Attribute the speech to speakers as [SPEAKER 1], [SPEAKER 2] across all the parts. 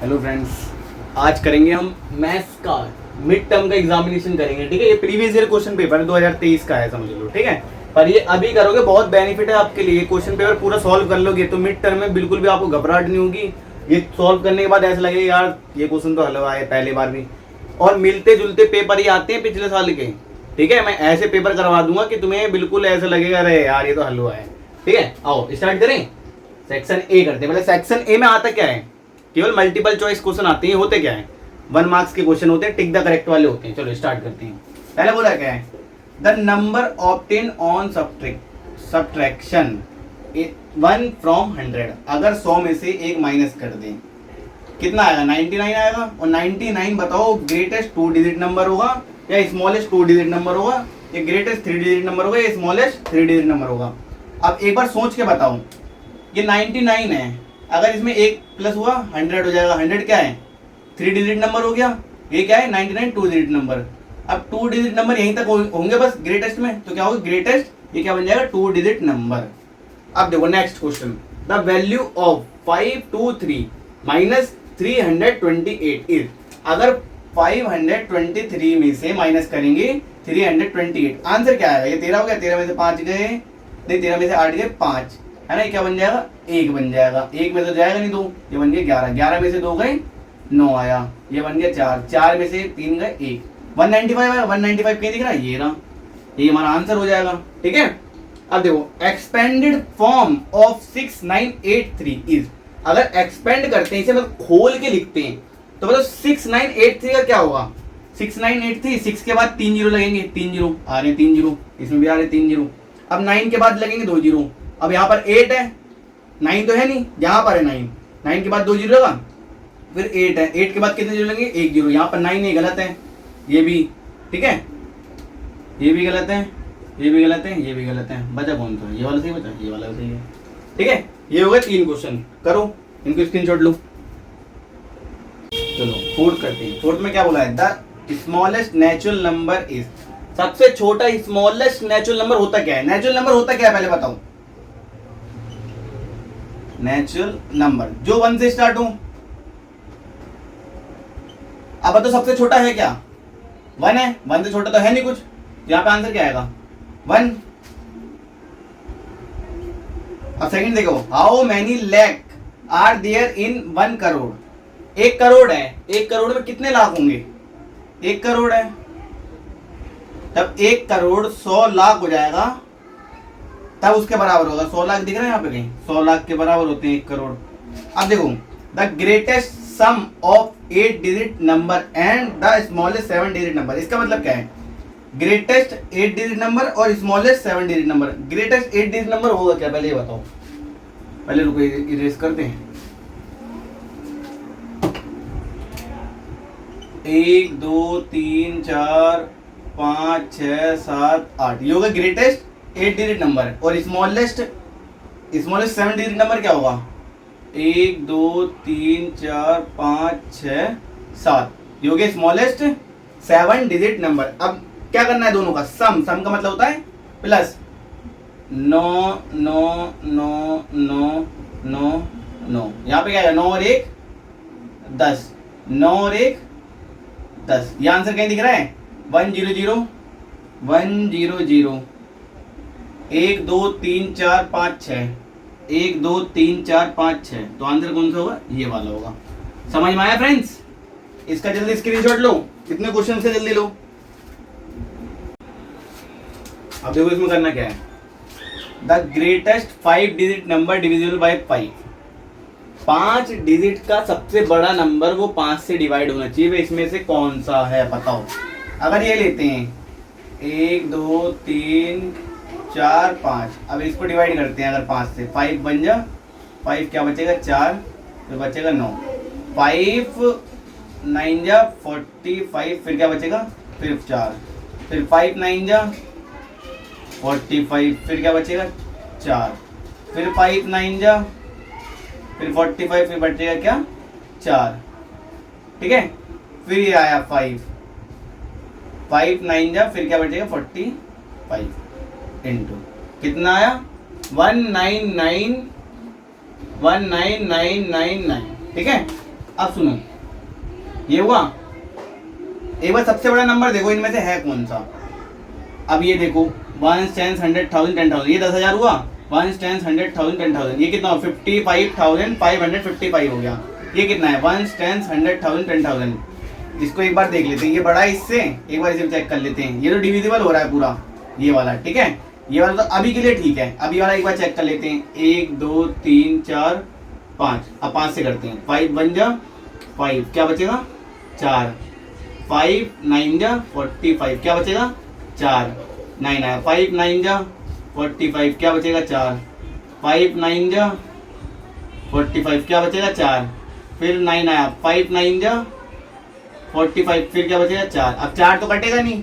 [SPEAKER 1] Hello friends, आज करेंगे हम मैथ्स का मिड टर्म का एग्जामिनेशन करेंगे। ठीक है, ये प्रीवियस ईयर क्वेश्चन पेपर है, 2023 का है, समझ लो। ठीक है, पर ये अभी करोगे बहुत बेनिफिट है आपके लिए। क्वेश्चन पेपर पूरा सॉल्व कर लोगे तो मिड टर्म में बिल्कुल भी आपको घबराहट नहीं होगी। ये सॉल्व करने के बाद ऐसा लगेगा यार ये क्वेश्चन तो हल हुआ है पहली बार भी, और मिलते जुलते पेपर ही आते हैं पिछले साल के। ठीक है, मैं ऐसे पेपर करवा दूंगा कि तुम्हें बिल्कुल ऐसा लगेगा अरे यार ये तो हल हुआ है। ठीक है, आओ स्टार्ट करें। सेक्शन ए करते हैं। पहले सेक्शन ए में आता क्या है, केवल मल्टीपल चॉइस क्वेश्चन आते हैं। होते क्या है, 1 मार्क्स के क्वेश्चन होते हैं, टिक द करेक्ट वाले होते हैं। चलो स्टार्ट करते हैं। पहले बोला क्या है, the number obtain on subtraction 1 from 100। अगर 100 में से 1 माइनस कर दें कितना आएगा, 99 आएगा। और 99 बताओ ग्रेटेस्ट 2 डिजिट नंबर होगा या स्मॉलेस्ट 2 डिजिट नंबर होगा, या ग्रेटेस्ट 3 डिजिट नंबर होगा या स्मॉलेस्ट 3 डिजिट नंबर होगा। अब एक बार सोच के बताओ, ये 99 है, अगर इसमें 1 प्लस हुआ 100 हो जाएगा। 100 क्या है, 3 डिजिट नंबर हो गया। ये क्या है, 99 2 डिजिट नंबर। अब 2 डिजिट नंबर यहीं तक होंगे बस ग्रेटेस्ट में, तो क्या होगा ग्रेटेस्ट, ये क्या बन जाएगा 2 डिजिट नंबर। अब देखो next question, the value of 523 minus 328 is. अगर 523 में से माइनस करेंगे 328, आंसर क्या आएगा, ये 13 हो गया, 13 में से 5 गए, नहीं 13 में से 8 गए 5, है ना। ये क्या बन जाएगा, 1 बन जाएगा। 1 में तो जाएगा नहीं 2, ये बन गया 11, 11 में से 2 गए 9 आया, ये बन गया 4, 4 में से 3 गए 1, 195 आया। 195 कहीं दिख रहा है, ये रहा, ये हमारा आंसर हो जाएगा। ठीक है, अब देखो एक्सपेंडेड फॉर्म ऑफ 6983 इज। अगर एक्सपेंड करते हैं, इसे मतलब खोल के लिखते हैं, तो मतलब 6983 का क्या होगा, 6983, 6 के बाद 3 जीरो लगेंगे, 3 जीरो आ रहे हैं, 3 जीरो इसमें भी आ रहे हैं, 3 जीरो। अब 9 के बाद लगेंगे 2 जीरो। अब यहाँ पर 8 है, 9 तो है नहीं, यहाँ पर है 9, 9 के बाद 2 जीरो लगा, फिर 8 है, 8 के बाद कितने जीरो लगेंगे, 1 जीरो। यहाँ पर 9 नहीं, गलत है, ये भी। ठीक है, ये भी गलत है, ये भी गलत है, ये भी गलत है। बचा कौन सा, ये वाला सही बचा, ये वाला सही है। ठीक है, ये हो गए 3 क्वेश्चन, करो इनको स्क्रीनशॉट लो। चलो फोर्थ करते हैं। फोर्थ में क्या बोला है, the smallest natural number is. सबसे छोटा स्मॉलेस्ट नेचुरल नंबर होता क्या है, नेचुरल नंबर होता क्या है पहले बताओ। नेचुरल नंबर जो 1 से स्टार्ट हो। अब तो सबसे छोटा है क्या, 1 है, 1 से छोटा तो है नहीं कुछ, यहाँ पे आंसर क्या आएगा 1। अब सेकंड देखो, how many lakh are there in 1 crore. 1 crore है, 1 करोड़ में कितने लाख होंगे, 1 करोड़ है, तब 1 करोड़ 100 लाख हो जाएगा, तब उसके बराबर होगा 100 लाख। दिख रहा है यहाँ पे कहीं, 100 लाख के बराबर होते हैं 1 करोड़। अब देखो, the greatest sum of 8 digit number and the smallest 7 digit number. इसका मतलब क्या है, ग्रेटेस्ट 8 डिजिट नंबर और smallest 7 digit number. Greatest 8 digit number होगा क्या, पहले ये बताओ। पहले रुको इरेज करते हैं। 1 2 3 4 5 6 7 8, ये होगा ग्रेटेस्ट 8 डिजिट नंबर। और स्मॉलेस्ट 7 डिजिट नंबर क्या होगा, 1 2 3 4 5 6 7, ये हो गया स्मॉलेस्ट 7 डिजिट नंबर। अब क्या करना है, दोनों का सम का मतलब होता है प्लस 9 9 9 9 9 9। यहाँ पे क्या है, 9 और 1 10, 9 और 1 10। ये आंसर कहीं दिख रहा है, 1 0 0 1 0 0 1 2 3 4 5 6, 1 2 3 4 5 6। तो आंसर कौन सा होगा, ये वाला होगा। समझ में आया फ्रेंड्स, इसका जल्दी स्क्रीनशॉट लो। कितने क्वेश्चन से जल्दी लो। अब देखो इसमें करना क्या है, the greatest 5 digit number divisible by 5। 5 digit का सबसे बड़ा नंबर वो 5 से डिवाइड होना चाहिए, वे इसमें से कौन सा है बताओ। अगर ये लेते हैं 1 2 3 4 5, अब इसको डिवाइड करते हैं अगर 5 से, 5 बन जा, 5 क्या बचेगा 4, फिर बचेगा 9, 5 9 जा 45, फिर क्या बचेगा, फिर 4, फिर 5 9 जा 45, फिर क्या बचेगा 4, फिर 5 9 जा, फिर 45, फिर बचेगा क्या 4। ठीक है, फिर ये आया 5 9 जा, फिर क्या बचेगा 45 इंटू कितना आया 1999999। ठीक है, अब सुनो, ये हुआ। एक बार सबसे बड़ा नंबर देखो इनमें से है कौन सा। अब ये देखो 1 10 100 1000 10,000, ये 10,000 हुआ। 1 10 100 1000 10,000, ये कितना 55,555 हो गया। ये कितना है 1 10 100 1000 10,000। इसको एक बार देख लेते हैं, ये बड़ा है इससे, एक बार इसे चेक कर लेते हैं। ये तो डिविजिबल हो रहा है पूरा, ये वाला ठीक है। ये वाला तो अभी के लिए ठीक है, अभी वाला एक बार चेक कर लेते हैं। 1 2 3 4 5, अब 5 से करते हैं। 5 1 जा 5, क्या बचेगा 4। 5 9 जा 45, क्या बचेगा 4। 9 आया, 5 9 जा 45, क्या बचेगा 4। 5 9 जा 45, क्या बचेगा 4। फिर 9 आया, 5 9 जा 45, फिर क्या बचेगा 4। अब 4 तो कटेगा नहीं,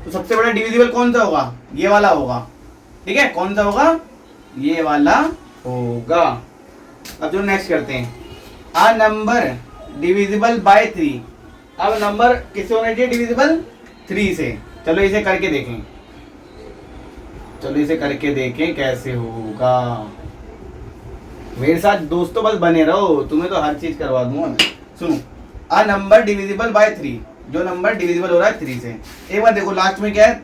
[SPEAKER 1] तो सबसे बड़ा डिविजिबल कौन सा होगा, ये वाला होगा। ठीक है, कौन सा होगा, ये वाला होगा। अब जो नेक्स्ट करते हैं, अ नंबर डिविजिबल बाय 3। अब नंबर किससे होना चाहिए डिविजिबल, 3 से। चलो इसे करके देखें, चलो इसे करके देखें कैसे होगा। मेरे साथ दोस्तों बस बने रहो, तुम्हें तो हर चीज करवा दूंगा मैं। सुनो, अ नंबर डिविजिबल बाय 3, जो नंबर डिविजिबल हो रहा है 3 से। एक बार देखो लास्ट में क्या है,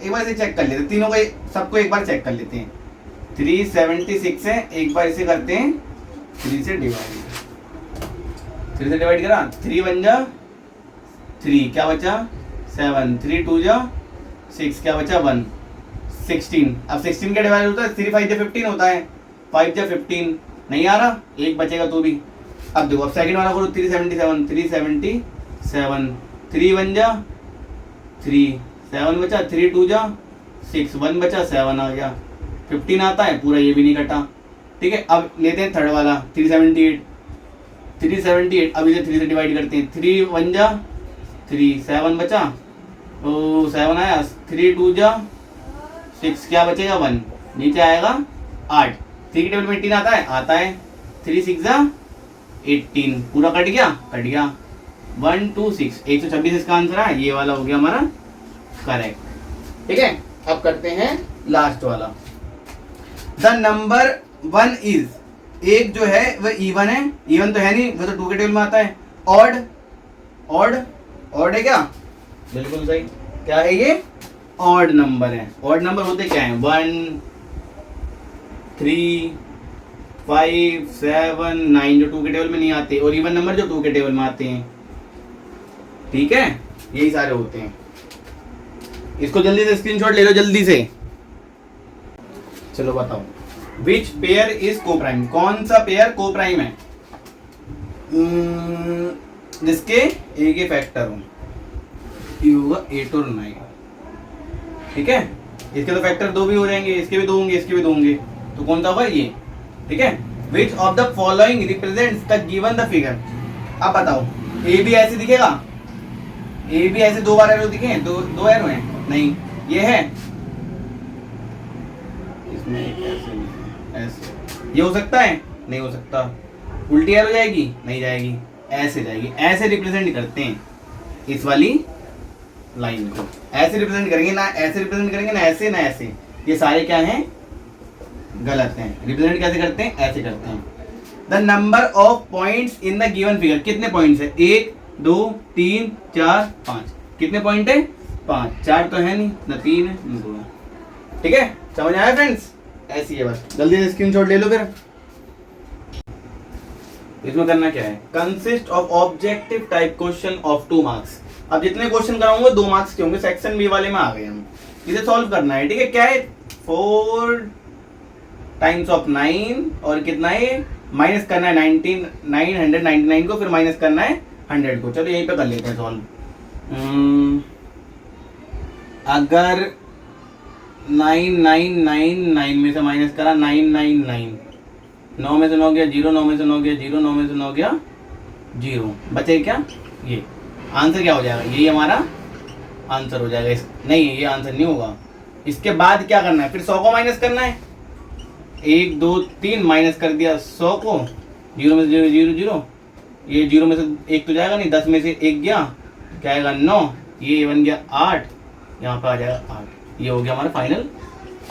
[SPEAKER 1] एक बार इसे चेक कर लेते हैं, तीनों को सबको एक बार चेक कर लेते हैं। 376 है, एक बार इसे करते हैं 3 से डिवाइड। 3 से डिवाइड करा, 3 1 जा 3, क्या बचा 7। 3 2 जा 6, क्या बचा 1। 16, अब 16 क्या डिवाइड होता है, 3 5 जा 15 होता है। 5 जा 15 नहीं आ रहा, एक बचेगा तो भी। अब देखो, अब सेकंड वाला करो, 377 377। 3 1 जा 3, 7 बचा, 3 2 जा 6, 1 बचा, 7 आ गया। 15 आता है पूरा, ये भी नहीं कटा। ठीक है, अब लेते हैं थर्ड वाला 378। 378, अब इसे 3 से डिवाइड करते हैं। 3 1 जा 3, 7 बचा, ओ 7 आया। 3 2 जा 6, क्या बचेगा 1, नीचे आएगा 8। 3 के टेबल में 18 आता है, आता है। 3 6 जा 18, पूरा कट गया, कट गया। 1 2 6, 126 इसका आंसर है। ये वाला हो गया हमारा करेक्ट। ठीक है, अब करते हैं लास्ट वाला। द नंबर 1 इज, एक जो है वह इवन है, इवन तो है नहीं, वो तो 2 के टेबल में आता है। ऑड, ऑड ऑड है क्या, बिल्कुल सही। क्या है ये, ऑड नंबर है। ऑड नंबर होते क्या है, 1 3 5 7 9, जो 2 के टेबल में नहीं आते, और इवन नंबर जो 2 के टेबल में आते हैं। ठीक है, यही सारे होते हैं। इसको जल्दी से स्क्रीनशॉट ले लो, जल्दी से। चलो बताओ, विच पेयर इज कोप्राइम, कौन सा पेयर कोप्राइम है, जिसके एक ही फैक्टर हो। ये होगा 8 और 9। ठीक है, इसके तो फैक्टर 2 भी हो जाएंगे, इसके भी 2 होंगे, इसके भी 2 होंगे, तो कौन सा होगा ये। ठीक है, which of the following represents the given the figure. अब बताओ, ए भी ऐसे दिखेगा, ए भी ऐसे 2 बार एरो दिखे, दो एरो हैं, नहीं ये है, इसमें ऐसे ये हो सकता है, नहीं हो सकता। उल्टी एरो जाएगी, नहीं जाएगी, ऐसे जाएगी। ऐसे रिप्रेजेंट करते हैं इस वाली लाइन को, ऐसे रिप्रेजेंट करेंगे, ना ऐसे रिप्रेजेंट करेंगे, ना ऐसे ना ऐसे। ये सारे क्या हैं, गलत हैं। रिप्रेजेंट कैसे करते हैं, ऐसे करते हैं। The number of points in the given figure, कितने पॉइंट्स है, 1 2 3 4 5, कितने पॉइंट है 5। 4 तो है नहीं, ना 3 है ना 2 है। ठीक है, समझ आया फ्रेंड्स, ऐसी है बस। जल्दी से स्क्रीनशॉट ले लो। फिर इसमें करना क्या है, consist of objective type question of 2 marks. अब जितने क्वेश्चन कराऊंगा 2 मार्क्स के होंगे, सेक्शन बी वाले में आ गए हम। इसे सॉल्व करना है। ठीक है, क्या है 4 टाइम्स ऑफ 9, और कितना है माइनस करना है 999 को, फिर माइनस करना है 100 को। चलो यहीं पे कर लेते हैं सॉल्व। अगर 999 में से माइनस करा 999, 9 में से 9 गया 0, 9 में से 9 गया 0, 9 में से 9 गया 0, बचे क्या, ये आंसर क्या हो जाएगा, यही हमारा आंसर हो जाएगा। नहीं, ये आंसर नहीं होगा। इसके बाद क्या करना है, फिर 100 को माइनस करना है। 1 2 3 माइनस कर दिया 100 को, 0 में से 0 0 0, ये 0 में से 1 तो जाएगा नहीं, 10 में से 1 गया, क्या आएगा 9, ये बन गया 8, यहाँ पे आ जाएगा 8। ये हो गया हमारा फाइनल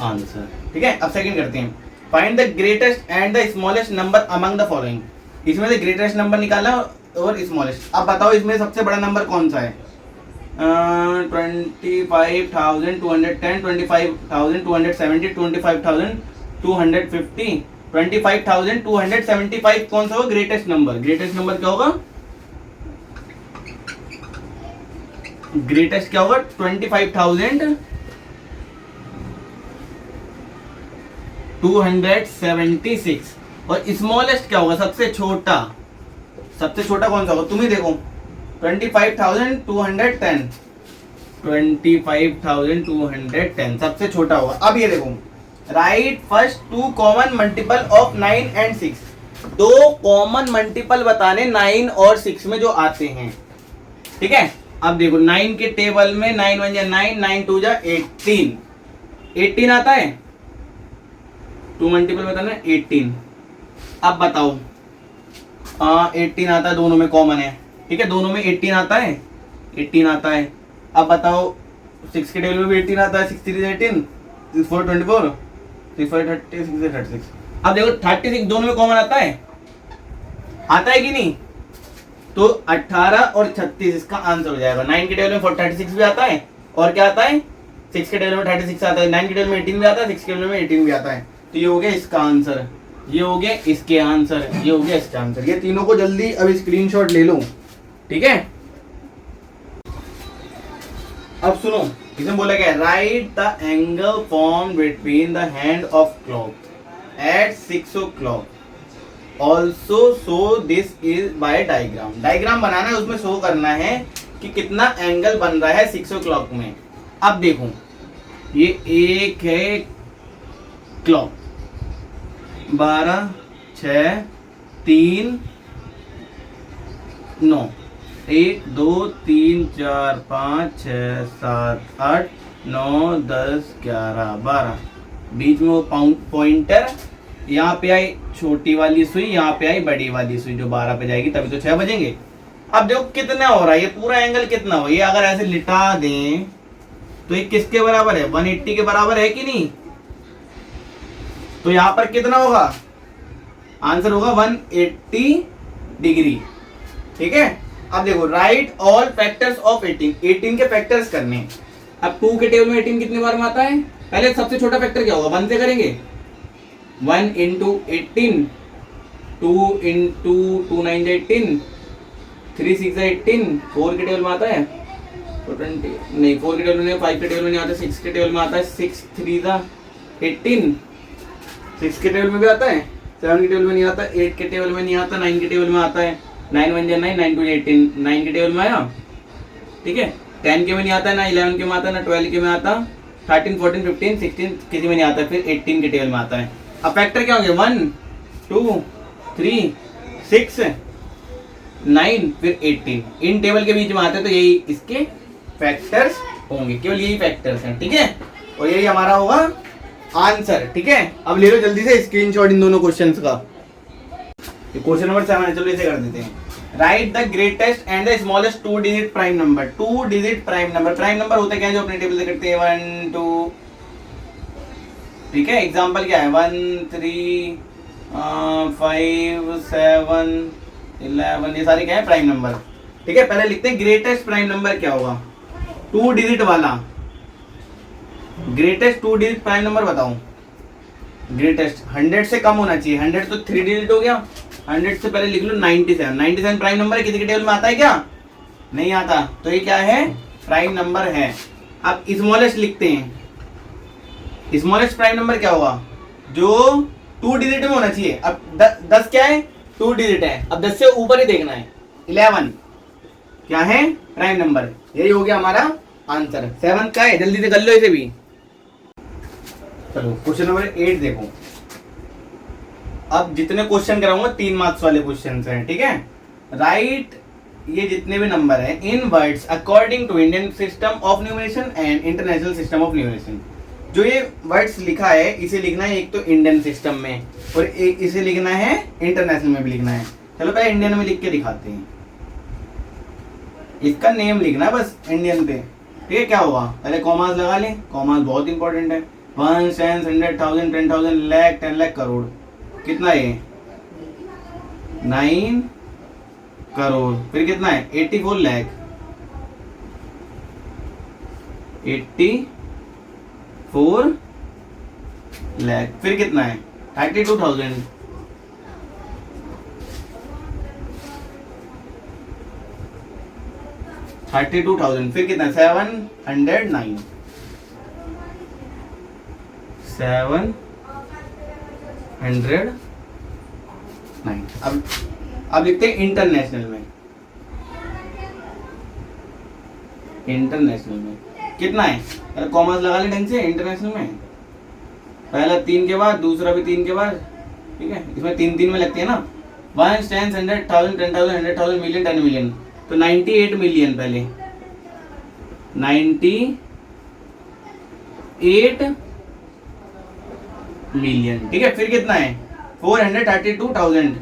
[SPEAKER 1] आंसर। ठीक है, अब सेकंड करते हैं। Find the greatest and the smallest number among the following. इसमें से ग्रेटेस्ट नंबर निकालना और स्मॉलेस्ट। अब बताओ इसमें सबसे बड़ा नंबर कौन सा है? 25,210, 25,270, 25,250, 25,275 कौन सा होगा ग्रेटेस्ट नंबर? ग्रेटेस्ट नंबर क्या होगा? ग्रेटेस्ट क्या होगा? 25,276। और स्मॉलेस्ट क्या होगा? सबसे छोटा, सबसे छोटा कौन सा होगा? तुम ही देखो। 25,210, 25,210 सबसे छोटा होगा। अब ये देखो, write first two common multiple of 9 and 6। दो कॉमन मल्टीपल बताने 9 और 6 में जो आते हैं, ठीक है। अब देखो 9 के टेबल में 9 1 जा 9, 9 2 जा 18, 18 आता है। टू मल्टीपल बताना 18। अब बताओ 18 आता है, दोनों में कॉमन है, ठीक है, दोनों में 18 आता है, 18 आता है। अब बताओ 6 के टेबल में भी 18 आता है, 6 3 18, 6 4 24, 6 5 30, 6 36। अब देखो 36 दोनों में कॉमन आता है कि नहीं? तो 18 और 36 इसका आंसर हो जाएगा। 9 के टेबल में 36 भी आता है, और क्या आता है? 6 के टेबल में 36 आता है, 9 के टेबल में 18 भी आता है, 6 के टेबल में 18 भी आता है। तो ये हो गया इसका आंसर, ये हो गया इसके आंसर, ये हो गया इसका आंसर। ये तीनों को जल्दी अब स्क्रीनशॉट ले लो, ठीक है। अब सुनो, इसमें बोला गया write the angle form between the hand of clock at 6 o'clock, also show this is by diagram. Diagram बनाना है, उसमें शो करना है कि कितना एंगल बन रहा है 6 o'clock में। अब देखो ये एक है क्लॉक, 12 6 3 9, 1 2 3 4 5 6 7 8 9 10 11 12। बीच में वो पॉइंटर, यहाँ पे आई छोटी वाली सुई, यहाँ पे आई बड़ी वाली सुई जो 12 पे जाएगी, तभी तो 6 बजेंगे। अब देखो कितना हो रहा है, ये पूरा एंगल कितना हो, ये अगर ऐसे लिटा दें तो ये किसके बराबर है? 180 के बराबर है कि नहीं? तो यहाँ पर कितना होगा? आंसर होगा 180 डिग्री, ठीक है। अब देखो राइट ऑल फैक्टर्स ऑफ 18, 18 के फैक्टर्स करने। अब 2 के टेबल में 18 कितने बार में आता है? पहले सबसे छोटा फैक्टर क्या होगा? 1 से करेंगे। 1 इंटू 18, 2 इंटू 2 9 18, 3 6 18। 4 के टेबल में आता है तो 20 नहीं, 4 के टेबल में नहीं, 5 के टेबल में नहीं आता, 6 के टेबल में आता है, 6 3 18। 6 के टेबल में भी आता है, 7 के टेबल में नहीं आता, 8 के टेबल में नहीं आता, 9 के टेबल में आता है। 9 1 9, 9 2 18, 9 के टेबल में आया, ठीक है। 10 के में नहीं आता, ना 11 के में आता, ना 12 के में आता, 13 14 15 16 किसी में नहीं आता, फिर 18 के टेबल में आता है। अब फैक्टर क्या होंगे? 1 2 3 6 9 फिर 18। इन टेबल के बीच में आते हैं, तो यही इसके फैक्टर्स होंगे, केवल यही फैक्टर्स हैं, ठीक है। और यही हमारा होगा आंसर, ठीक है। अब ले लो जल्दी से स्क्रीनशॉट इन दोनों क्वेश्चंस का। क्वेश्चन नंबर 7 है, चलो इसे कर देते हैं। Right the greatest and the smallest 2 digit prime number. 2 digit prime number, prime number होते क्या है जो अपने टेबल से करते हैं? 1 2, ठीक है। एग्जांपल क्या है? 1 3 5 7 11, ये सारे क्या है? प्राइम नंबर, ठीक है। पहले लिखते हैं ग्रेटेस्ट प्राइम नंबर क्या होगा? 2 डिजिट वाला ग्रेटेस्ट 2 डिजिट प्राइम नंबर बताओ। ग्रेटेस्ट 100 से कम होना चाहिए, 100 तो 3 डिजिट हो गया। 100 से पहले लिख लो 97। 97 प्राइम नंबर है, किसी के टेबल में आता है क्या? नहीं आता, तो ये क्या है? प्राइम नंबर है। अब स्मॉलेस्ट लिखते हैं। स्मॉलेस्ट प्राइम नंबर क्या होगा? जो 2 डिजिट में होना चाहिए। अब 10 क्या है? 2 डिजिट है। अब 10 से ऊपर ही देखना है। 11 क्या है? Prime number. यही हो गया हमारा आंसर। 7 का है, जल्दी से कर लो इसे भी। चलो क्वेश्चन नंबर 8 देखो। अब जितने क्वेश्चन कराऊंगा 3 मार्क्स वाले क्वेश्चन हैं, ठीक है। राइट ये जितने भी नंबर हैं in words according to Indian system of numeration and international system of numeration. जो ये वर्ड्स लिखा है इसे लिखना है एक तो इंडियन सिस्टम में और एक इसे लिखना है इंटरनेशनल में भी लिखना है। चलो पहले इंडियन में लिख के दिखाते हैं। इसका नेम लिखना है बस इंडियन पे, ठीक है। क्या होगा? पहले कॉमास लगा लें, कॉमास बहुत इंपॉर्टेंट है। 1 10 100 1000 10,000 लाख 10 लाख करोड़। कितना ये? 9 करोड़। फिर कितना है 84 लाख, 84 लाख। फिर कितना है 32,000, 32,000। फिर कितना है 709, 709। अब लिखते हैं इंटरनेशनल में। इंटरनेशनल में कितना है, अरे कॉमर्स लगा ले ढंग से। इंटरनेशनल में पहला 3 के बाद, दूसरा भी 3 के बाद, ठीक है। इसमें 3 में लगती है ना, 1 10 100,000 10,000 100,000 मिलियन 10 मिलियन, तो 98 मिलियन पहले, 98 मिलियन, ठीक है। फिर कितना है 432,000,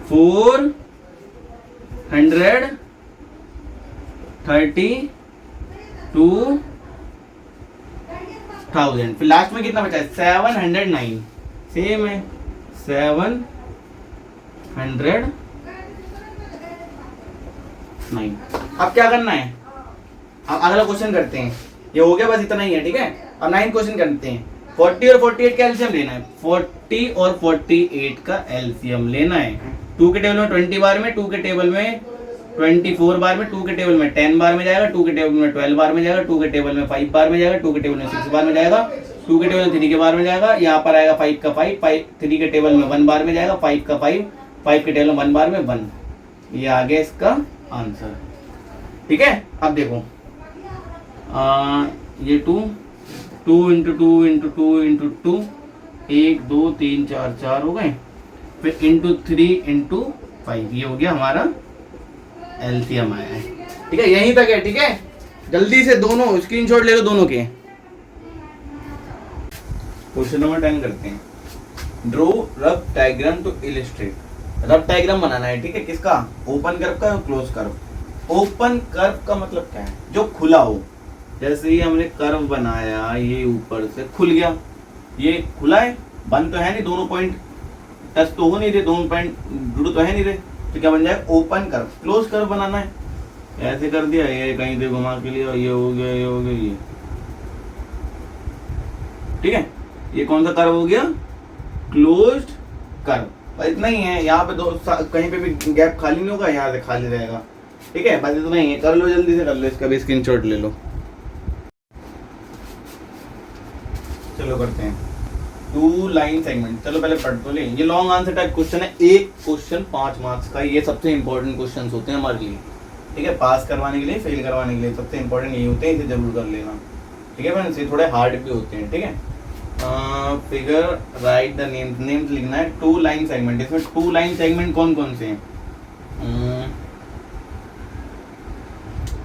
[SPEAKER 1] 432,000। फिर लास्ट में कितना बचा है 709, सेम है 709। अब क्या करना है, अब अगला क्वेश्चन करते हैं। ये हो गया, बस इतना ही है, ठीक है। अब 9 क्वेश्चन करते हैं। 40 और 48 का एलसीएम लेना है। 40 और 48 का एलसीएम लेना है। 2 के टेबल में 20 बार में, 2 के टेबल में 24 बार में, 2 के टेबल में 10 बार में जाएगा, 2 के टेबल में 12 बार में जाएगा, 2 के टेबल में 5 बार में जाएगा, 2 के टेबल में 6 बार में जाएगा, 2 के टेबल में 3 के बार में जाएगा। यहाँ पर आएगा 5 का 5, 3 के टेबल में 1 बार में जाएगा, 5 का 5, 5 के टेबल में 1 बार में 1। ये आ गया इसका आंसर, ठीक है। अब देखो ये 2 इंटू 2 इंटू 2 इंटू 2, 1 2 3 4 4 हो गए। फिर इंटू 3 इंटू 5, ये हो गया हमारा एलसीएम आया है, ठीक है। यहीं तक है, ठीक है। जल्दी से दोनों स्क्रीनशॉट ले लो दोनों के। क्वेश्चन नंबर 10 करते हैं। Draw rough diagram to illustrate. Rough diagram बनाना है, ठीक है। किसका, ओपन कर्व का, क्लोज कर्व। ओपन कर्व का मतलब क्या है, जो खुला हो। जैसे ही हमने कर्व बनाया, ये ऊपर से खुल गया, ये खुला है, बंद तो है नहीं, दोनों पॉइंट टच तो हो नहीं रहे, दोनों पॉइंट जुड़ तो है नहीं रहे, तो क्या बन जाएगा ओपन कर्व। क्लोज कर्व बनाना है, ऐसे कर दिया, ये कहीं से घुमा के लिया, ये हो गया, ये हो गया, ये, ठीक है। ये कौन सा कर्व हो गया, क्लोज्ड कर्व। बस इतना ही है, यहाँ पे दो कहीं पे भी गैप खाली नहीं होगा, यहाँ से खाली रहेगा, ठीक है। बस इतना ही है, कर लो जल्दी से कर लो, इसका भी स्क्रीनशॉट ले लो। चलो करते हैं 2 लाइन सेगमेंट। चलो पहले पढ़ तो ले, ये लॉन्ग आंसर टाइप क्वेश्चन है। एक क्वेश्चन 5 मार्क्स का, ये सबसे इंपॉर्टेंट क्वेश्चन होते हैं हमारे लिए, ठीक है। पास करवाने के लिए, फेल करवाने के लिए सबसे इंपॉर्टेंट यही होते हैं, इसे जरूर कर लेना, ठीक है फ्रेंड्स। ये थोड़े हार्ड भी होते हैं, ठीक है। फिगर राइट द नेम्स लिखना है। 2 लाइन सेगमेंट, इसमें 2 लाइन सेगमेंट कौन कौन से हैं,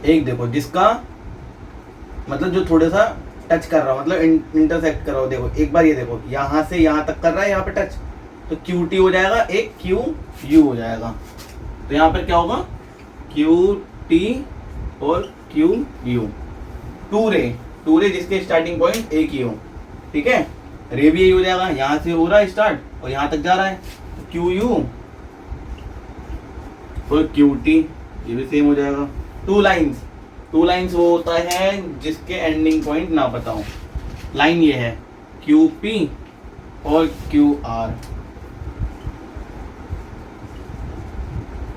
[SPEAKER 1] एक देखो जिसका मतलब जो थोड़ा सा टच कर रहा हो, मतलब इंटरसेक्ट कर रहा हो। देखो एक बार ये देखो, यहाँ से यहाँ तक कर रहा है, यहाँ पे टच, तो QT हो जाएगा, एक QU हो जाएगा। तो यहाँ पर क्या होगा QT और QU। 2 रे जिसके स्टार्टिंग पॉइंट एक ही हो, ठीक है। रे भी यही हो जाएगा, यहाँ से हो रहा है स्टार्ट और यहाँ तक जा रहा है, तो QU और QT, ये भी सेम हो जाएगा। 2 लाइंस वो होता है जिसके एंडिंग पॉइंट ना पता हो। लाइन ये है QP और QR,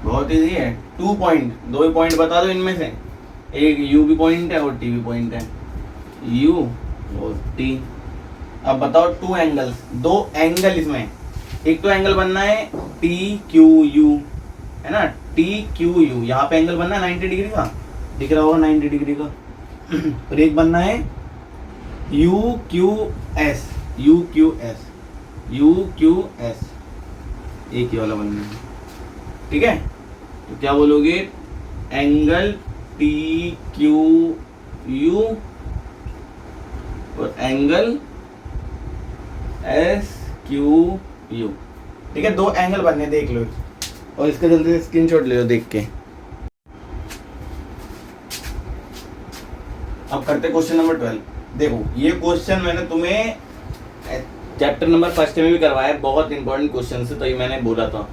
[SPEAKER 1] बहुत इजी है। 2 पॉइंट, 2 पॉइंट बता दो इनमें से, एक U भी पॉइंट है और T भी पॉइंट है, U और T। अब बताओ 2 एंगल्स, 2 एंगल इसमें, एक तो एंगल बनना है TQU, है ना, TQU। यहाँ पे एंगल बनना है 90 डिग्री का, दिख रहा होगा 90 डिग्री का। और एक बनना है UQS, एक ही वाला बनना है, ठीक है। तो क्या बोलोगे, एंगल TQU और एंगल SQU, ठीक है। 2 एंगल बनने, देख लो, और इसका जल्दी से स्क्रीनशॉट ले लो देख के। अब करते क्वेश्चन नंबर 12। देखो ये क्वेश्चन मैंने तुम्हें चैप्टर नंबर 1 में भी करवाया है, बहुत इंपॉर्टेंट क्वेश्चन है, तो ये मैंने बोला था,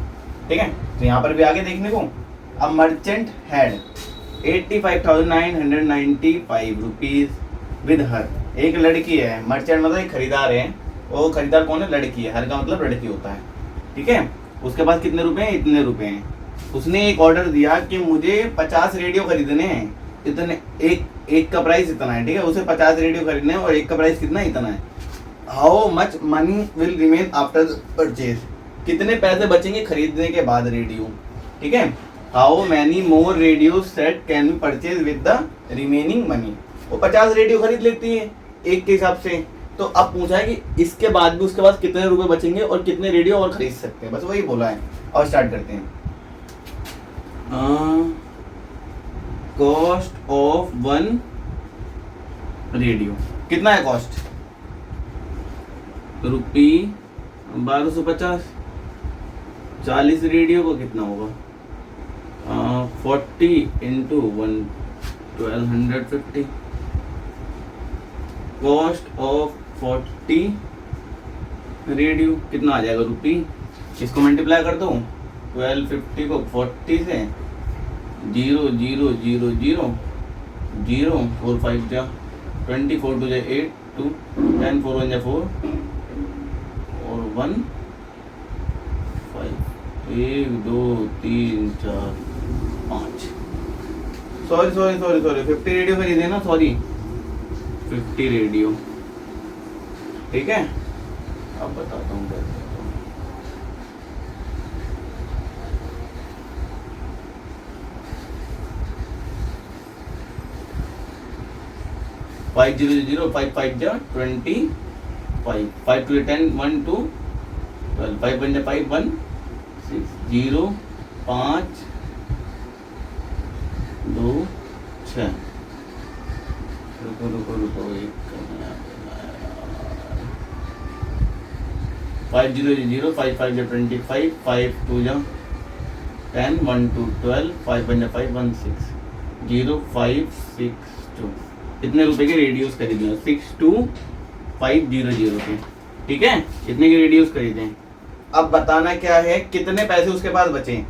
[SPEAKER 1] ठीक है। तो यहाँ पर भी आगे देखने को, अब merchant had 85,995 rupees with her. एक लड़की है, मर्चेंट मतलब एक खरीदार है, वो खरीदार कौन है? लड़की है, हर का मतलब लड़की होता है, ठीक है। उसके पास कितने रुपए हैं? इतने रुपए हैं। उसने एक ऑर्डर दिया कि मुझे 50 रेडियो खरीदने हैं, इतने, एक का प्राइस इतना है, ठीक है। उसे 50 रेडियो खरीदने हैं और एक का प्राइस कितना? इतना है। How much money will remain after purchase, कितने पैसे बचेंगे खरीदने के बाद रेडियो, ठीक है। How many more radio set can be purchase with the remaining money. वो 50 रेडियो खरीद लेती है एक के हिसाब से। तो अब पूछा है कि इसके बाद भी उसके पास कितने रुपए बचेंगे और कितने रेडियो और खरीद सकते हैं, बस वही बोला है। और स्टार्ट करते हैं। कॉस्ट ऑफ वन रेडियो कितना है? कॉस्ट ₹1250। 40 रेडियो को कितना होगा? 40 इंटू 1250। कॉस्ट ऑफ 40 रेडियो कितना आ जाएगा? रुपी। इसको मल्टीप्लाई कर दो 1250 को 40 से, 0 0 0 0 0 4 5 जा 24 2 जा 8 2 10 4 1 जा 4 और 1 5 1 2 3 4 5। सॉरी 50 रेडियो खरीदे ना, सॉरी 50 रेडियो, ठीक है। अब बताता हूँ कैसे। 5 0 0 5 5 जा 25 5 2 10 1 2 12 5 1 जा 5 1 6 0 5 2 6। रुको एक 5 0 0 5 5 जा 25 5 2 जा 10 1 2 12 5 1 जा 5 1 6 0 5 6 2। इतने रुपए के रेडियोस खरीदे? 62500 के, ठीक है। इतने के रेडियोस खरीदे। अब बताना क्या है, कितने पैसे उसके पास बचे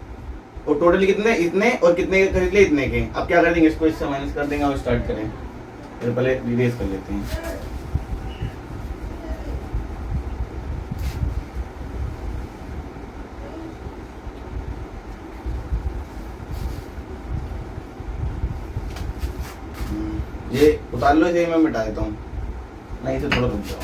[SPEAKER 1] और टोटल कितने? इतने, और कितने के खरीद ले? इतने के। अब क्या कर देंगे? इसको इससे माइनस कर देंगे और स्टार्ट करें। फिर पहले रिवेस कर लेते हैं। ये उतार लो, इसे मैं मिटा देता हूँ। नहीं इसे थोड़ा रुक जाओ।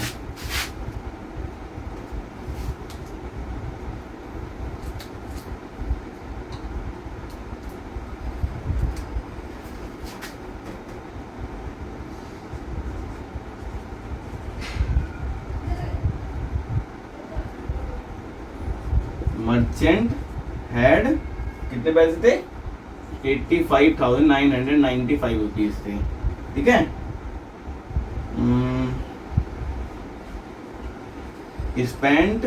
[SPEAKER 1] मर्चेंट हैड कितने पैसे थे? 85,995 रुपीज थे, ठीक है। स्पेंट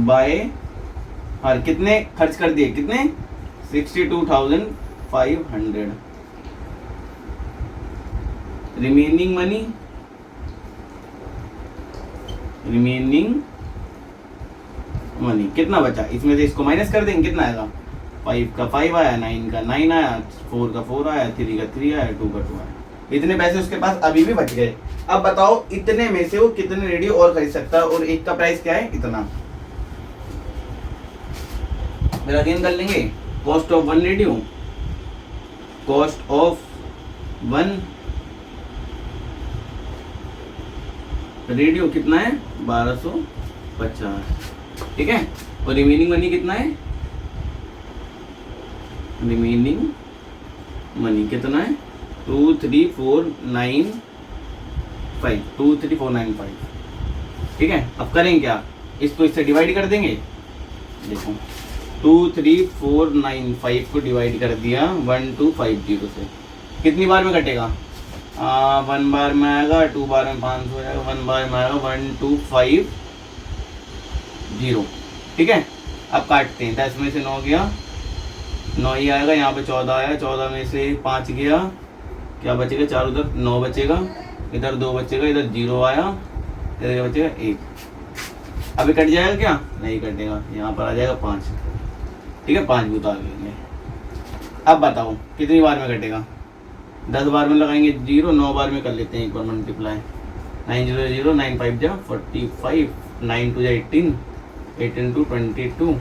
[SPEAKER 1] बाय हर कितने खर्च कर दिए? कितने? 62,500। रिमेनिंग मनी कितना बचा? इसमें से इसको माइनस कर देंगे, कितना आएगा? 5 का 5 आया, 9 का 9 आया, 4 का 4 आया, 3 का 3 आया, 2 का 2 आया। इतने पैसे उसके पास अभी भी बच गए। अब बताओ इतने में से वो कितने रेडियो और खरीद सकता है, और एक का प्राइस क्या है? इतना। फिर अगेन कर लेंगे। Cost of one radio, cost of one radio कितना है? 1250, ठीक है। और रिमेनिंग मनी कितना है? रिमेनिंग मनी कितना है? 23495, ठीक है। अब करें क्या? इसको इससे डिवाइड कर देंगे। देखो 23495 को डिवाइड कर दिया 1250 से, कितनी बार में कटेगा? 1 बार में आएगा, 2 बार में 500 हो जाएगा, 1 बार में आएगा 1250, ठीक है। अब काटते हैं। 10 में से 9 गया, 9 ही आएगा। यहाँ पे 14 आया, 14 में से 5 गया, क्या बचेगा? 4 उधर 9 बचेगा, इधर 2 बचेगा, इधर 0 आया, इधर क्या बचेगा? 1। अभी कट जाएगा क्या? नहीं कटेगा, यहाँ पर आ जाएगा 5। ठीक है, 5 भी उतार लेंगे। अब बताओ कितनी बार में कटेगा? 10 बार में लगाएंगे 0, 9 बार में कर लेते हैं एक बार मल्टीप्लाई। 9 0 0, 9 5 जा 45, 9 2 जा 18, 18 2 22।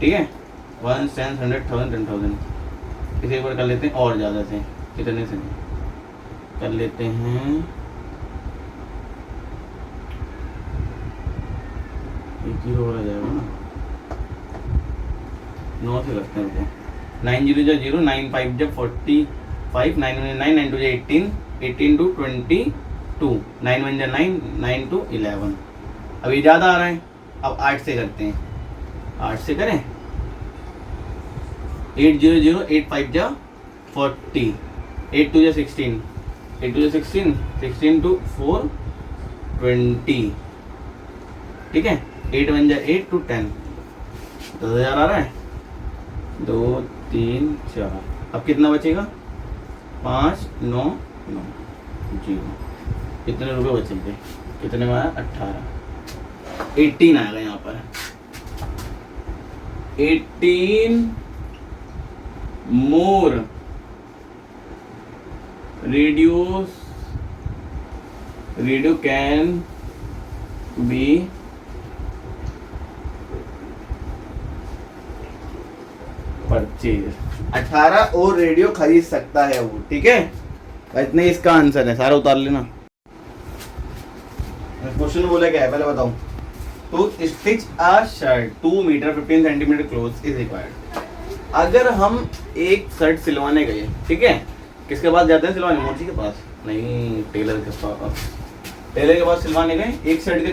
[SPEAKER 1] ठीक है, 1 10 100 1000 10,000। इसे एक बार कर लेते हैं और ज़्यादा से, कितने से कर लेते हैं? एक 0 हो जाएगा ना, 9 से करते हैं रुको। 9 0 जा 0, 9 5 जा 45, 9 1 9, 9 2 जा 18, 18 2 22, 9 1 जा 9, 9 2 11। अभी ज़्यादा आ रहा है, अब 8 से करते हैं। 8 से करें, 8 0 0, 8 5 जा 40, 8 2 जा 16, 8 2 जा 16, 16 2 4 20। ठीक है, 8 1 जा 8 2 10, 10,000 आ रहा है। 2 3 4, अब कितना बचेगा? 5 9 9 0। कितने रुपए बचेंगे? कितने में आया? 18, 18 आएगा यहाँ पर। 18 more radio can be purchase. 18 और रेडियो खरीद सकता है वो। ठीक है, इतने इसका आंसर है, सारा उतार लेना। क्वेश्चन बोला क्या है पहले बताओ। तो stitch a shirt 2 metre 15 centimetre cloth is required. अगर हम एक शर्ट सिलवाने गए, ठीक है, किसके पास जाते हैं सिलवाने? मोची के पास? नहीं, टेलर के पास। टेलर के पास सिलवाने गए, एक शर्ट का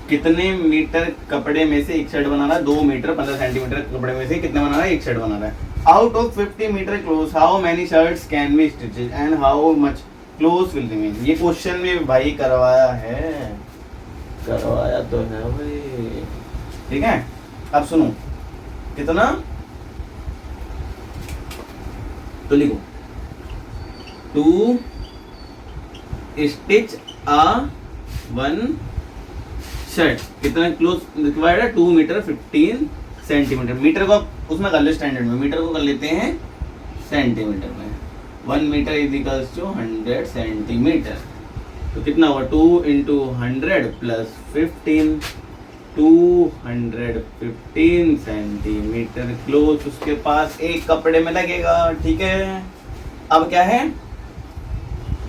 [SPEAKER 1] कितने मीटर कपड़े में से एक शर्ट बना रहा है? 2 मीटर 15 सेंटीमीटर कपड़े में से कितने बना रहा है? एक शर्ट बना रहा है। Out of 50 meter cloth how many shirts can be stitched and how much cloth will remain. ये क्वेश्चन में भाई करवाया तो है भाई। ठीक है, अब सुनो कितना, तो लिखो 2 स्टिच अ 1 शर्ट, कितना क्लोथ रिक्वायर्ड है? 2 मीटर 15 सेंटीमीटर। मीटर को उसमें कर लो स्टैंडर्ड में, मीटर को कर लेते हैं सेंटीमीटर में। 1 metre is equals to 100 centimetre. तो कितना हुआ? 2 इंटू 100 प्लस 15, 215 सेंटीमीटर क्लोथ उसके पास एक कपड़े में लगेगा। ठीक है, अब क्या है?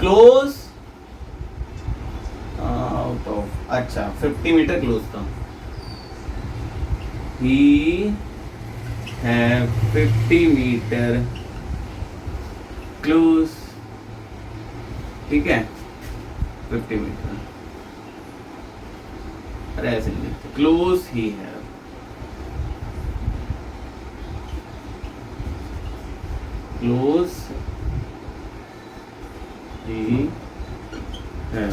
[SPEAKER 1] क्लोथ आउट ऑफ, अच्छा 50 मीटर क्लोथ था। ही है 50 मीटर क्लोथ। ठीक है, 50 मीटर, अरे ऐसे नहीं लिखते, क्लोज ही है। क्लोज ही है।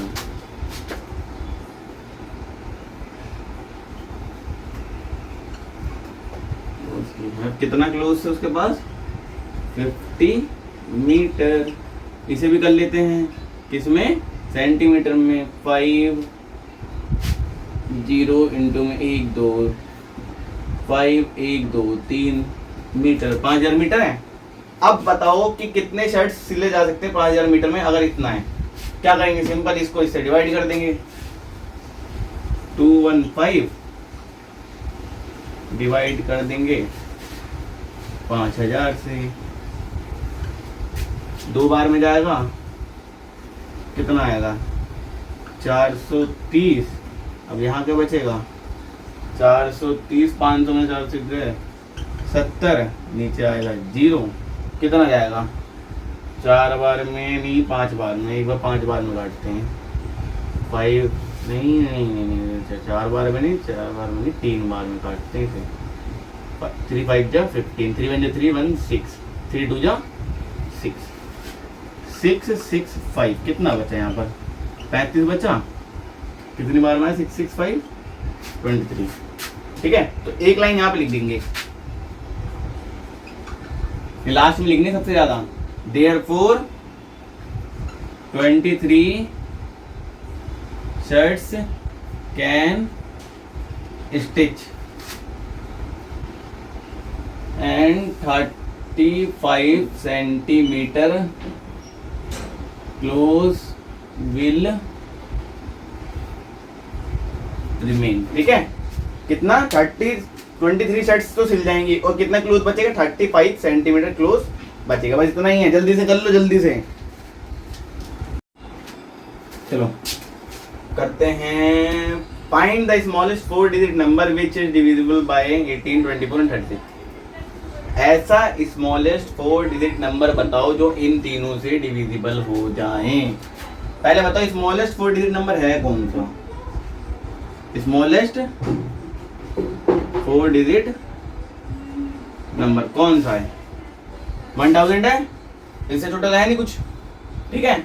[SPEAKER 1] कितना क्लोज है उसके पास? 50 मीटर। इसे भी कर लेते हैं, किसमें? सेंटीमीटर में। 5 0 इंटू में 1 2 5 1 2 3 मीटर, 5000 मीटर है। अब बताओ कि कितने शर्ट सिले जा सकते हैं 5000 मीटर में? अगर इतना है, क्या करेंगे? सिंपल, इसको इससे डिवाइड कर देंगे। 215 डिवाइड कर देंगे 5000 से। 2 बार में जाएगा, कितना आएगा? 430। अब यहाँ क्या बचेगा? 430, 500 में 4 से गए 70, नीचे आएगा 0। कितना जाएगा? 4 बार में नहीं, 5 बार में। एक बार 5 बार में काटते हैं। 5 नहीं, 4 बार में नहीं, 4 बार में नहीं, 3 बार में काटते हैं। 3 5 जा 15, 3 1 जा 3 1 6, 3 2 जा 6, 6 6 5। कितना बचा यहाँ पर? 35 बचा। कितनी बार में? 6 6 5 23। ठीक है, तो एक लाइन यहाँ पे लिख देंगे, लास्ट में लिखने सबसे ज्यादा। Therefore 23 shirts can stitch and 35 centimetre close will remain. ठीक है, कितना 23 शर्ट्स तो सिल जाएंगी और कितना क्लोज बचेगा 35 सेंटीमीटर क्लोज बचेगा। बस इतना ही है, जल्दी से कर लो, जल्दी से। चलो करते हैं। Find the smallest 4 digit number which is divisible by 18, 24 and 36। ऐसा स्मॉलेस्ट 4 डिजिट नंबर बताओ जो इन तीनों से डिविजिबल हो जाए। पहले बताओ स्मॉलेस्ट 4 डिजिट नंबर है कौन सा? स्मॉलेस्ट 4 डिजिट नंबर कौन सा है? 1000 है, इससे छोटा है नहीं कुछ। ठीक है,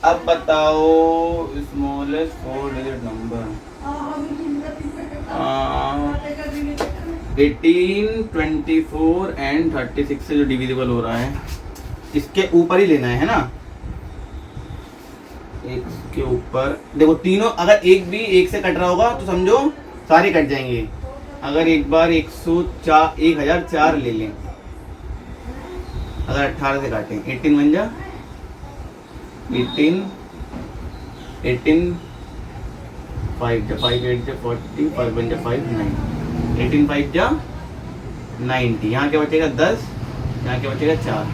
[SPEAKER 1] अब बताओ स्मॉलेस्ट 4 डिजिट नंबर 18, 24 एंड 36 से जो डिविजिबल हो रहा है इसके ऊपर ही लेना है ना। एक के ऊपर देखो, तीनों अगर एक भी एक से कट रहा होगा तो समझो सारे कट जाएंगे। अगर एक बार 1004 ले लें, अगर 18 से काटें 18 बन जा 18 5 जा 5 8 जा 40 5 बन जा 5 9 18 5 जा 90। यहाँ क्या बचेगा 10, यहाँ क्या बचेगा 4।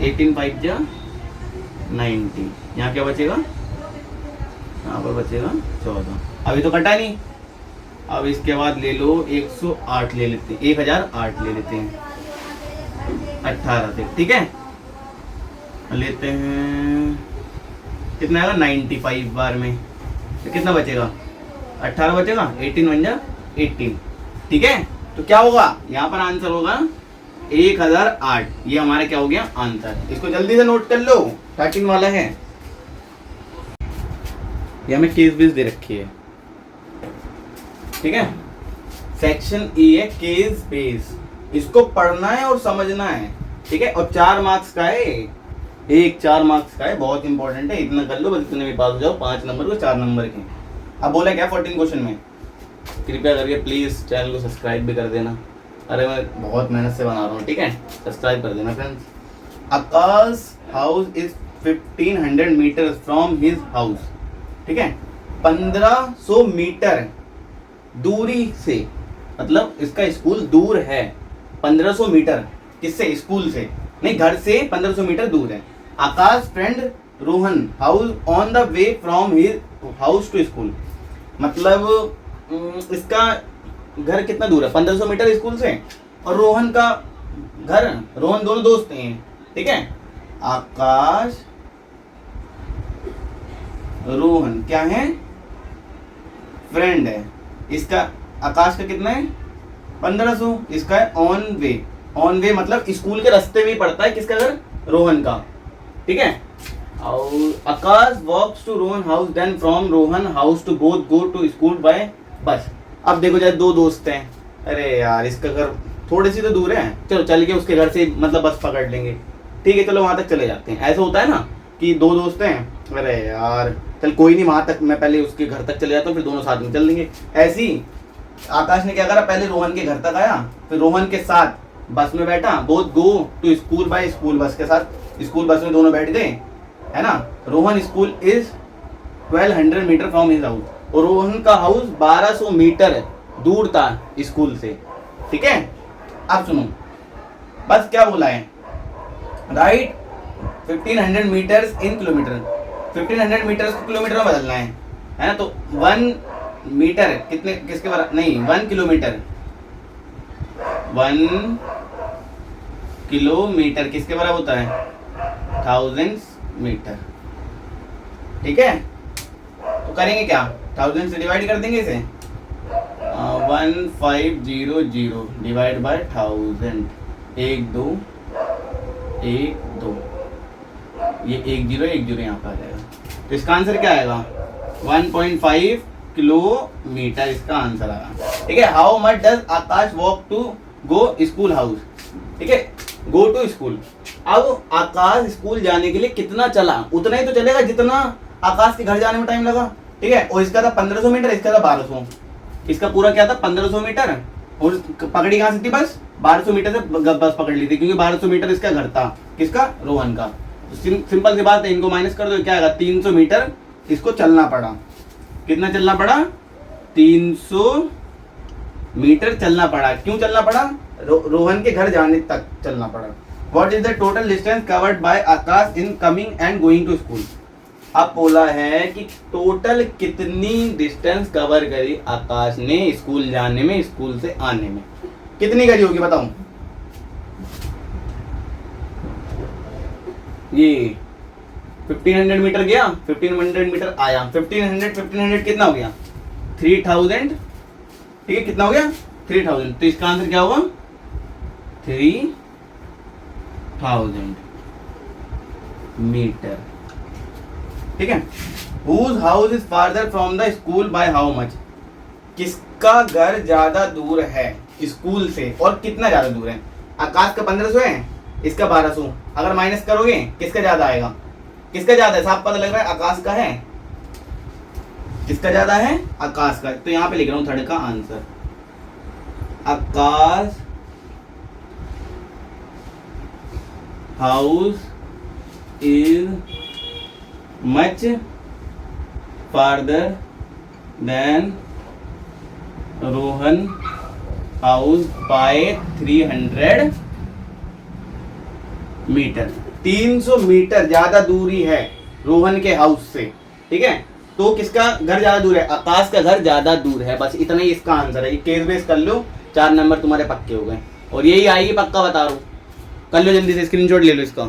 [SPEAKER 1] 18 5 जा 90, यहाँ क्या बचेगा, यहाँ पर बचेगा 14। अभी तो कटा नहीं। अब इसके बाद ले लो 108 ले लेते हैं, 1008 ले लेते हैं 18 से। ठीक है, लेते हैं कितना आएगा 95 बार में, तो कितना बचेगा 18 बचेगा, 18 बन जा 18। ठीक है, तो क्या होगा यहाँ पर आंसर होगा 1008। ये हमारा क्या हो गया आंसर। इसको जल्दी से नोट कर लो, 13 वाला है। ये हमें केस बेस दे रखी है। ठीक है, सेक्शन ई है केस बेस, इसको पढ़ना है और समझना है। ठीक है, और 4 मार्क्स का है, एक 4 मार्क्स का है, बहुत इंपॉर्टेंट है। इतना कर लो बस, इतने में पास हो जाओ। 5 नंबर को 4 नंबर के। अब बोला क्या 14 क्वेश्चन में, कृपया करके प्लीज चैनल को सब्सक्राइब भी कर देना। अरे मैं बहुत मेहनत से बना रहा हूँ। ठीक है, सब्सक्राइब कर देना friends. Akash house is 1500 metre from his house. ठीक है, 1500 मीटर दूरी से, मतलब इसका स्कूल दूर है 1500 मीटर। किससे? स्कूल से नहीं, घर से 1500 मीटर दूर है। Akash friend Rohan house on the way from his house to school. मतलब इसका घर कितना दूर है 1500 मीटर स्कूल से, और रोहन का घर, रोहन दोनों दोस्त हैं। ठीक है, आकाश रोहन क्या है, फ्रेंड है। इसका आकाश का कितना है 1500, इसका है ऑन वे। ऑन वे मतलब स्कूल के रास्ते में ही पड़ता है किसका घर, रोहन का। ठीक है, और Akash walks to Rohan house then from Rohan house to both go to school by bus. अब देखो जैसे 2 दोस्त हैं, अरे यार इसका घर थोड़ी सी तो दूर है, चलो चल के उसके घर से मतलब बस पकड़ लेंगे। ठीक है, चलो वहां तक चले जाते हैं। ऐसा होता है ना कि 2 दोस्त हैं, अरे यार चल कोई नहीं, वहां तक मैं पहले उसके घर तक चले जाता हूँ, फिर दोनों साथ में चल देंगे। ऐसी आकाश ने क्या करा, पहले रोहन के घर तक आया, फिर रोहन के साथ बस में बैठा, both go to school by school bus के साथ स्कूल बस में दोनों बैठ गए, है ना। Rohan school is 1200 metre from his house, और रोहन का हाउस 1200 मीटर दूर था स्कूल से। ठीक है, अब सुनो बस क्या बोला है, write 1500 metres in kilometre. 1500 metres को किलोमीटर में बदलना है ना। तो 1 मीटर कितने, किसके बराबर, नहीं 1 किलोमीटर, 1 किलोमीटर किसके बराबर होता है 1000 मीटर। ठीक है, तो करेंगे क्या, 1000 से डिवाइड कर देंगे इसे, 1500 डिवाइड बाय 1000, 1 2 1 2, ये 1 0 यहाँ पर आ जाएगा। तो इसका आंसर क्या आएगा 1.5 किलोमीटर इसका आंसर आएगा। ठीक है, how much does Akash walk to go school house. ठीक है, गो टू स्कूल। अब आकाश स्कूल जाने के लिए कितना चला, उतना ही तो चलेगा जितना आकाश के घर जाने में टाइम लगा। ठीक है, और इसका था 1500 मीटर, इसका था 1200। इसका पूरा क्या था 1500 मीटर, और पकड़ी कहाँ से थी बस 1200 मीटर से बस पकड़ ली थी, क्योंकि 1200 मीटर इसका घर था, किसका, रोहन का। तो सिंपल सी बात है, इनको माइनस कर दो, क्या आएगा 300 मीटर इसको चलना पड़ा। कितना चलना पड़ा, 300 मीटर चलना पड़ा। क्यों चलना पड़ा, रोहन के घर जाने तक चलना पड़ा। What is the total distance covered by Akash in coming and going to school. अब बोला है कि टोटल कितनी डिस्टेंस कवर करी आकाश ने स्कूल जाने में, स्कूल से आने में, कितनी करी होगी बताऊं। ये 1500 मीटर गया, 1500 मीटर आया, 1500 कितना हो गया 3000, ठीक है, कितना हो गया 3000। तो इसका आंसर क्या होगा 3000 मीटर, ठीक है। Whose house is farther from the school by how much। किसका घर ज्यादा दूर है स्कूल से और कितना ज्यादा दूर है। आकाश का 1500 है, इसका 1200, अगर माइनस करोगे किसका ज्यादा आएगा, किसका ज्यादा है, साफ पता लग रहा है आकाश का है। किसका ज्यादा है, आकाश का। तो यहां पे लिख रहा हूं थर्ड का answer, Akash house is much farther than Rohan house by 300 metre. 300 metre ज्यादा दूरी है रोहन के हाउस से, ठीक है। तो किसका घर ज्यादा दूर है, आकाश का घर ज्यादा दूर है। बस इतना ही इसका आंसर है। केस बेस कर लो, 4 नंबर तुम्हारे पक्के हो गए, और यही आएगी पक्का, बता रहा हूं। कर लो जल्दी से, स्क्रीनशॉट ले लो इसका।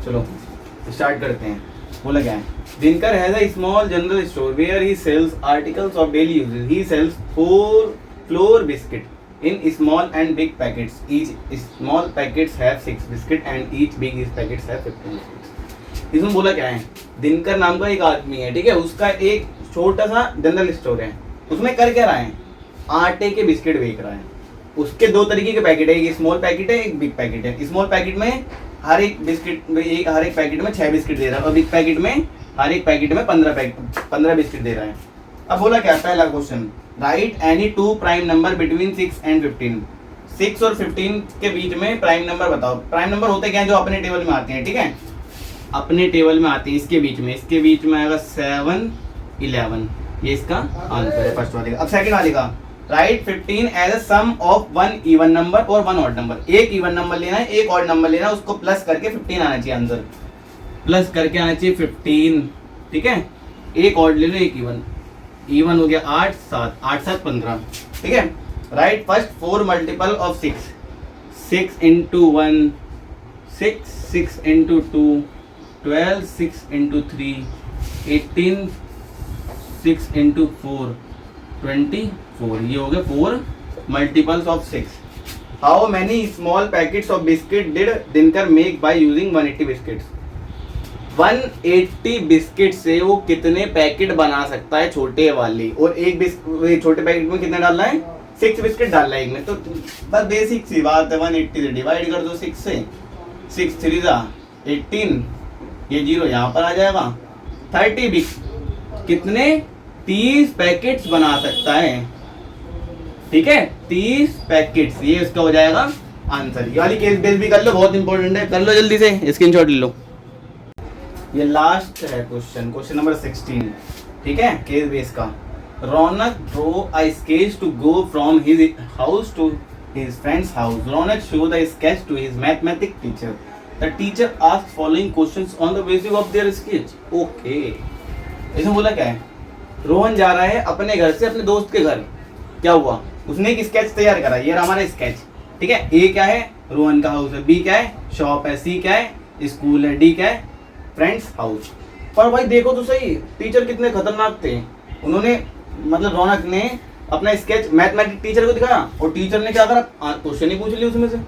[SPEAKER 1] चलो स्टार्ट करते हैं। बोला क्या है, Dinkar has a small general store where he sells articles of daily uses. He sells 4 flour biscuit in small and big packets. Each small packets have 6 biscuit and each big packets have 15 biscuits. इसमें बोला क्या है, दिनकर नाम का एक आदमी है, ठीक है, उसका एक छोटा सा जनरल स्टोर है। उसमें कर क्या रहा है, आटे के बिस्किट बेच रहा है। उसके 2 तरीके के पैकेट है, एक स्मॉल पैकेट है, एक बिग पैकेट है। स्मॉल पैकेट में हर एक पैकेट में 6 बिस्किट दे रहा है, और बिग पैकेट में हर एक पैकेट में 15 बिस्किट दे रहा है। अब बोला क्या, पहला question, right any 2 prime number between 6 and 15। 6 और 15 के बीच में प्राइम नंबर बताओ। प्राइम नंबर होते क्या है, जो अपने टेबल में आते हैं, ठीक है, अपने टेबल में आते हैं। इसके बीच में आएगा 7, 11, ये इसका आंसर है फर्स्ट वाले का। अब सेकंड वाले का, write 15 as a sum of 1 even number और 1 ऑड नंबर। एक इवन नंबर लेना है, एक ऑड नंबर लेना है, उसको प्लस करके 15 आना चाहिए आंसर, प्लस करके आना चाहिए 15, ठीक है। एक ऑड ले लो, एक इवन हो गया 8, 7, 8, 7, 15, ठीक है। Right first 4 multiple of 6, 6 into 1 6, 6 into 2 12, 6 into 3 18, 6 into 4 24, ये हो गया 4 multiples of 6। How many small packets of biscuit did Dinkar make by using 180 biscuits. 180 biscuit से वो कितने पैकेट बना सकता है छोटे वाली, और एक छोटे पैकेट में कितना डालना है, 6 बिस्किट डालना है एक में। तो बस बेसिक सी बात है, 180 से डिवाइड कर दो 6 से, 6 3 18, ये 0 यहाँ पर आ जाएगा। 30 कितने 30 पैकेट्स बना सकता है, ठीक है, 30 पैकेट्स, ये उसका हो जाएगा आंसर। ये वाली केस बेस भी कर लो, बहुत इंपॉर्टेंट है, कर लो जल्दी से, स्क्रीनशॉट ले लो। ये लास्ट है क्वेश्चन नंबर 16, ठीक है, केस बेस का। Raunak drew a sketch to go from his house to his friends house. Raunak show the sketch to his mathematics teacher. The teacher asked following questions on the basis of their sketch. Okay, इसमें बोला क्या है, रोहन जा रहा है अपने घर से अपने दोस्त के घर। क्या हुआ, उसने एक स्केच तैयार करा, ये रहा हमारा स्केच, ठीक है। ए क्या है, रोहन का हाउस है, बी क्या है, शॉप है, सी क्या है, स्कूल है, डी क्या है, फ्रेंड्स हाउस। पर भाई देखो तो सही, टीचर कितने खतरनाक थे। उन्होंने मतलब रौनक ने अपना स्केच मैथमेटिक्स टीचर को दिखाया, और टीचर ने क्या करा, क्वेश्चन ही पूछ लिया उसमें से।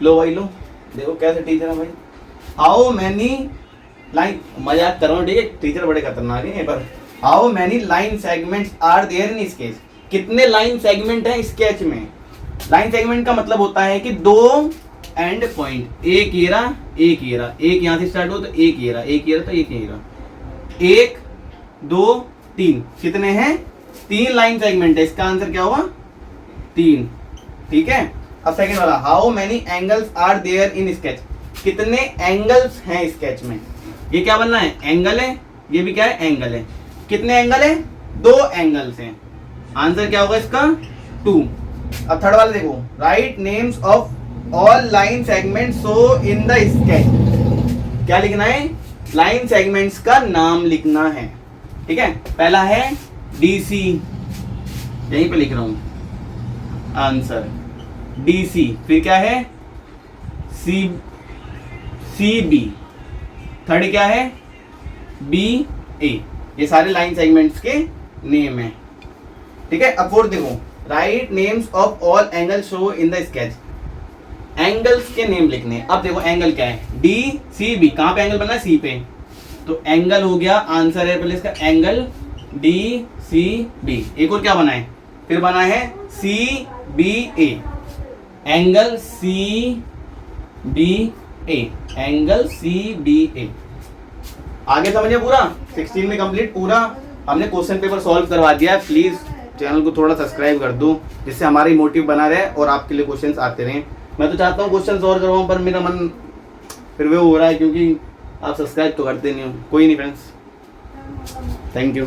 [SPEAKER 1] लो भाई लो, देखो कैसे टीचर है भाई। हाउ मैनी लाइन, मजाक कर रहा हूँ, ठीक है, टीचर बड़े खतरनाक है। पर how many line segments are there in sketch. कितने लाइन सेगमेंट है स्केच में। लाइन सेगमेंट का मतलब होता है कि 2 एंड पॉइंट, एक ये रहा, एक ये रहा, एक यहाँ से स्टार्ट हो तो एक ये रहा, एक ये रहा तो एक ये रहा, एक 2 3, कितने हैं? 3 लाइन सेगमेंट है, इसका आंसर क्या होगा? 3। ठीक है, अब सेकंड वाला, how many angles are there in sketch, कितने एंगल्स हैं स्केच में? ये क्या बनना है? एंगल है, ये भी क्या है? एंगल है। कितने एंगल है? 2 एंगल्स हैं। आंसर क्या होगा इसका? 2। अब थर्ड वाला देखो, right names of all line segment show in the sketch, क्या लिखना है? लाइन सेगमेंट्स का नाम लिखना है। ठीक है, पहला है डीसी, यहीं पे लिख रहा हूं आंसर डीसी, फिर क्या है? सी बी, थर्ड क्या है? बी ए, ये सारे लाइन सेगमेंट्स के नेम है। ठीक है, अब फोर्थ देखो, right names of all angle show in the sketch, angles के नेम लिखने हैं। अब देखो एंगल क्या है? डी सी बी, कहां पे एंगल बना है? सी पे, तो एंगल हो गया, आंसर है पहले इसका एंगल डी सी बी। एक और क्या बना है? फिर बना है सी बी ए, एंगल सी बी ए, एंगल सी बी ए। आगे समझिए पूरा 16 में कंप्लीट पूरा हमने क्वेश्चन पेपर सॉल्व करवा दिया है। प्लीज चैनल को थोड़ा सब्सक्राइब कर दो, जिससे हमारी मोटिव बना रहे और आपके लिए क्वेश्चंस आते रहें। मैं तो चाहता हूँ क्वेश्चन सॉल्व करवाऊँ, पर मेरा मन फिर वो हो रहा है क्योंकि आप सब्सक्राइब तो करते नहीं हो। कोई नहीं फ्रेंड्स, थैंक यू।